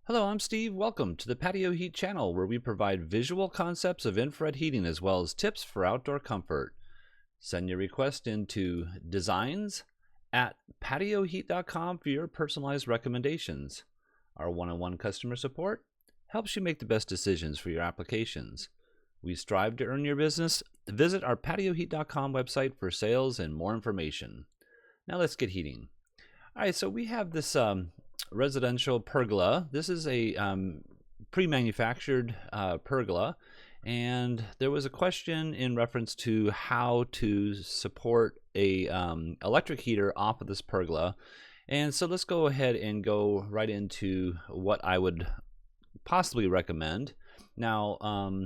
Hello, I'm Steve. Welcome to the Patio Heat channel, where we provide visual concepts of infrared heating as well as tips for outdoor comfort. Send your request into designs@patioheat.com for your personalized recommendations. Our one-on-one customer support helps you make the best decisions for your applications. We strive to earn your business. Visit our patioheat.com website for sales and more information. Now let's get heating. All right, so we have this residential pergola. This is a pre-manufactured pergola, and there was a question in reference to how to support a electric heater off of this pergola. And so let's go ahead and go right into what I would possibly recommend. Now,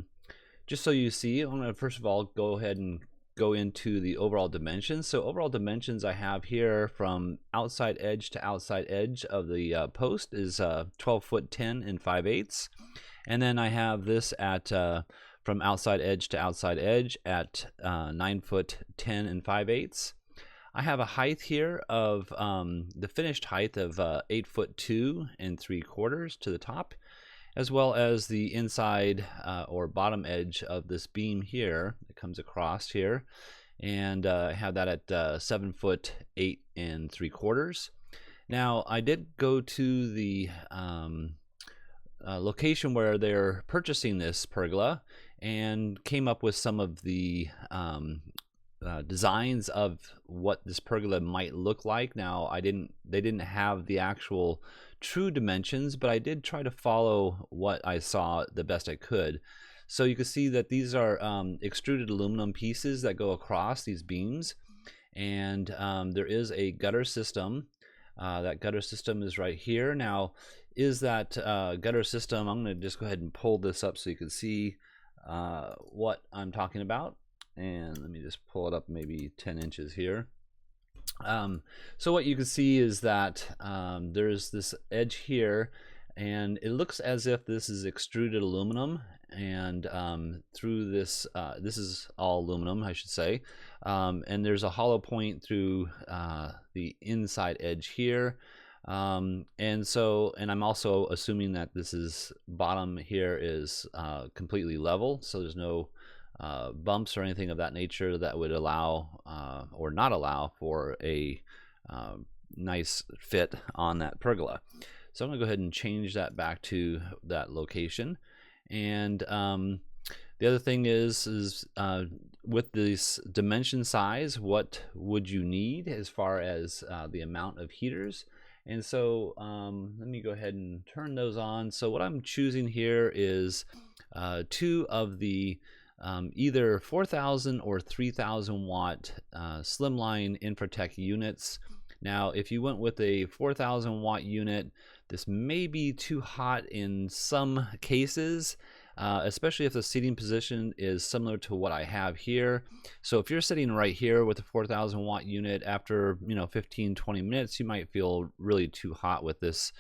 just so you see, I'm going to first of all go ahead and go into the overall dimensions. So overall dimensions I have here from outside edge to outside edge of the post is 12 foot 10 and 5/8, and then I have this at from outside edge to outside edge at 9 foot 10 and 5/8. I have a height here of the finished height of 8 foot 2 and 3/4 to the top, as well as the inside or bottom edge of this beam here that comes across here, and I have that at 7 foot 8 and 3/4. Now I did go to the location where they're purchasing this pergola and came up with some of the designs of what this pergola might look like. Now they didn't have the actual true dimensions, but I did try to follow what I saw the best I could. So you can see that these are extruded aluminum pieces that go across these beams, and there is a gutter system. That gutter system is right here. Now, is that gutter system, I'm going to just go ahead and pull this up so you can see what I'm talking about. And let me just pull it up maybe 10 inches here. So what you can see is that there's this edge here, and it looks as if this is extruded aluminum, and through this, this is all aluminum, I should say, and there's a hollow point through the inside edge here. And I'm also assuming that this is bottom here is completely level, so there's no bumps or anything of that nature that would allow or not allow for a nice fit on that pergola. So I'm going to go ahead and change that back to that location. And the other thing is with this dimension size, what would you need as far as the amount of heaters? And so let me go ahead and turn those on. So what I'm choosing here is 2 of the either 4,000 or 3,000 watt SlimLine Infratech units. Now, if you went with a 4,000 watt unit, this may be too hot in some cases, especially if the seating position is similar to what I have here. So if you're sitting right here with a 4,000 watt unit, after 15-20 minutes, you might feel really too hot with this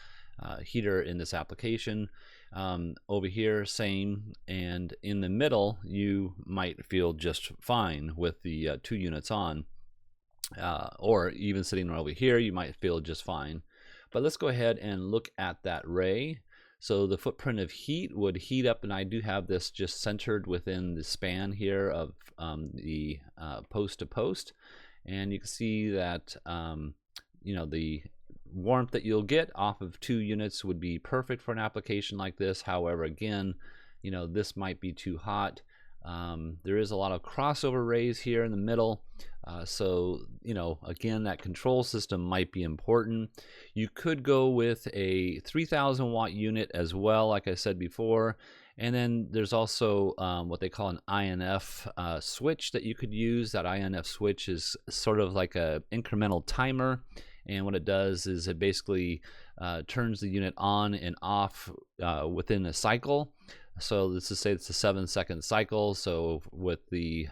heater in this application. Over here, same, and in the middle you might feel just fine with the 2 units on, or even sitting right over here you might feel just fine. But let's go ahead and look at that ray. So the footprint of heat would heat up, and I do have this just centered within the span here of the post to post, and you can see that the warmth that you'll get off of 2 units would be perfect for an application like this. However, again, this might be too hot. There is a lot of crossover rays here in the middle, so again, that control system might be important. You could go with a 3,000 watt unit as well, like I said before, and then there's also what they call an INF switch that you could use. That INF switch is sort of like a incremental timer, and what it does is it basically turns the unit on and off within a cycle. So let's just say it's a 7-second cycle. So with the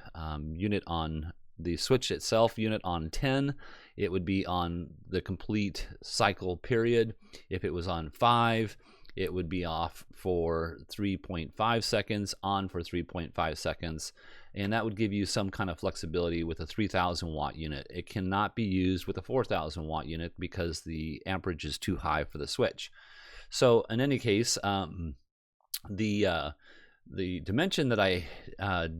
unit on the switch itself, unit on 10, it would be on the complete cycle period. If it was on 5, it would be off for 3.5 seconds, on for 3.5 seconds. And that would give you some kind of flexibility with a 3,000 watt unit. It cannot be used with a 4,000 watt unit because the amperage is too high for the switch. So in any case, the dimension that I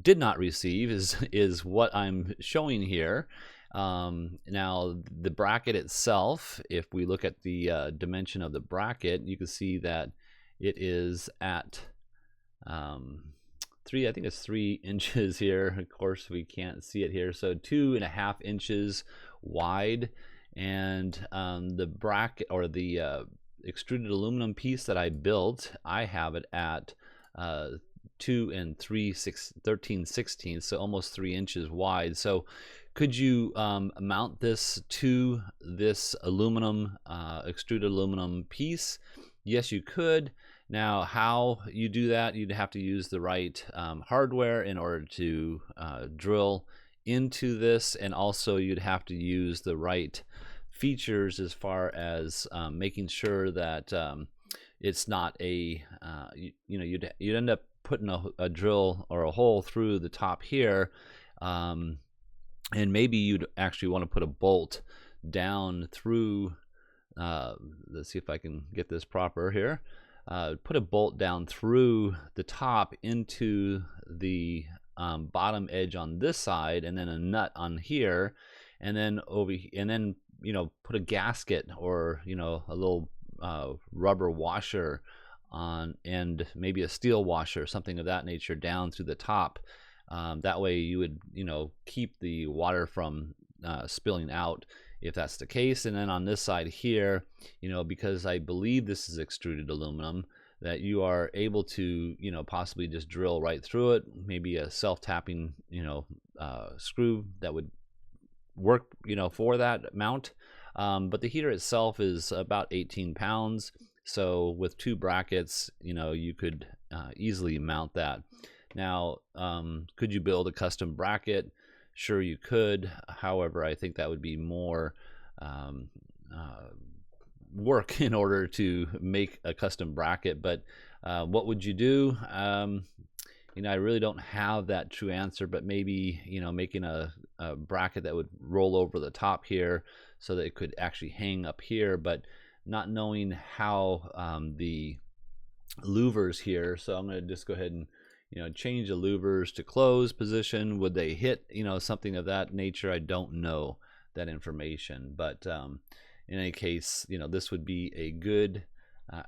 did not receive is what I'm showing here. Now the bracket itself, if we look at the dimension of the bracket, you can see that it is at I think it's 3 inches here. Of course, we can't see it here. So 2.5 inches wide, and the bracket, or the extruded aluminum piece that I built, I have it at 2 13/16, so almost 3 inches wide. So could you mount this to this aluminum, extruded aluminum piece? Yes, you could. Now, how you do that, you'd have to use the right hardware in order to drill into this, and also you'd have to use the right features as far as making sure that it's not a you'd end up putting a drill or a hole through the top here, and maybe you'd actually want to put a bolt down through. Let's see if I can get this proper here. Put a bolt down through the top into the bottom edge on this side, and then a nut on here, and then put a gasket, or a little rubber washer on, and maybe a steel washer, something of that nature, down through the top. That way you would keep the water from spilling out, if that's the case. And then on this side here, because I believe this is extruded aluminum, that you are able to possibly just drill right through it, maybe a self-tapping screw that would work for that mount. But the heater itself is about 18 pounds, so with 2 brackets you could easily mount that. Now, could you build a custom bracket? Sure, you could. However, I think that would be more work in order to make a custom bracket. But what would you do? I really don't have that true answer, but maybe making a bracket that would roll over the top here so that it could actually hang up here, but not knowing how the louvers here. So I'm going to just go ahead and change the louvers to close position. Would they hit something of that nature? I don't know that information, but in any case, this would be a good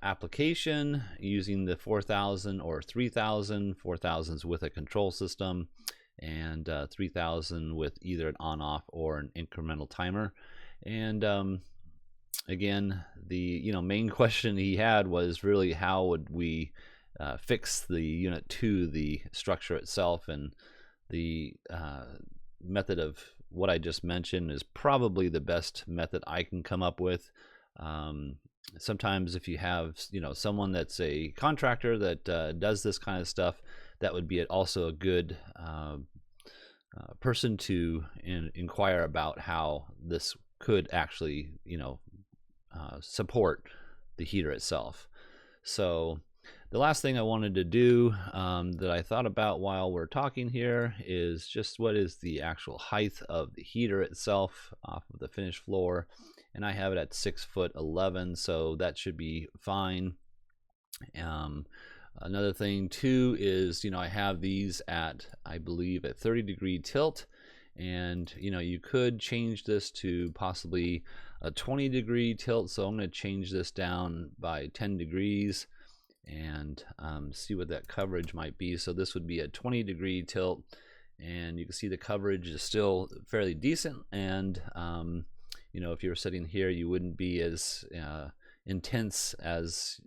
application using the 4000 or 3000. 4000s with a control system, and 3000 with either an on-off or an incremental timer. And again, the main question he had was really how would we fix the unit to the structure itself, and the method of what I just mentioned is probably the best method I can come up with. Sometimes if you have someone that's a contractor that does this kind of stuff, that would be also a good person to inquire about how this could actually support the heater itself. So the last thing I wanted to do that I thought about while we're talking here is just what is the actual height of the heater itself off of the finished floor, and I have it at 6'11", so that should be fine. Another thing too is I have these at, I believe, at 30-degree tilt, and you could change this to possibly a 20-degree tilt. So I'm going to change this down by 10 degrees and see what that coverage might be. So this would be a 20-degree tilt, and you can see the coverage is still fairly decent. And if you were sitting here, you wouldn't be as intense as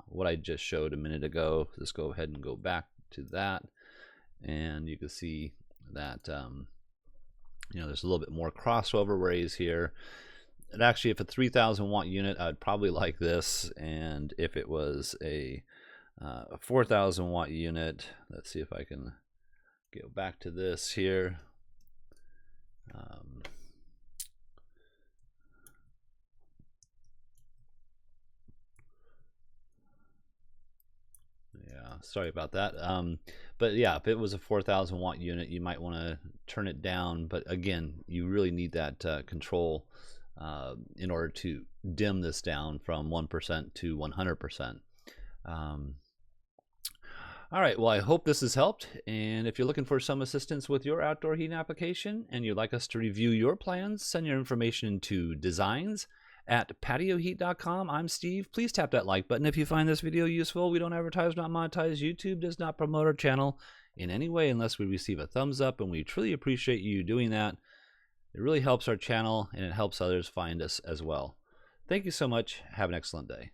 what I just showed a minute ago. Let's go ahead and go back to that, and you can see that there's a little bit more crossover rays here. And actually, if a 3000 watt unit, I'd probably like this, and if it was a 4000 watt unit, let's see if I can go back to this here. Yeah, sorry about that. But yeah, if it was a 4000 watt unit, you might want to turn it down. But again, you really need that control in order to dim this down from 1% to 100%. All right, well, I hope this has helped. And if you're looking for some assistance with your outdoor heating application and you'd like us to review your plans, send your information to designs@patioheat.com. I'm Steve. Please tap that like button if you find this video useful. We don't advertise, not monetize. YouTube does not promote our channel in any way unless we receive a thumbs up, and we truly appreciate you doing that. It really helps our channel, and it helps others find us as well. Thank you so much. Have an excellent day.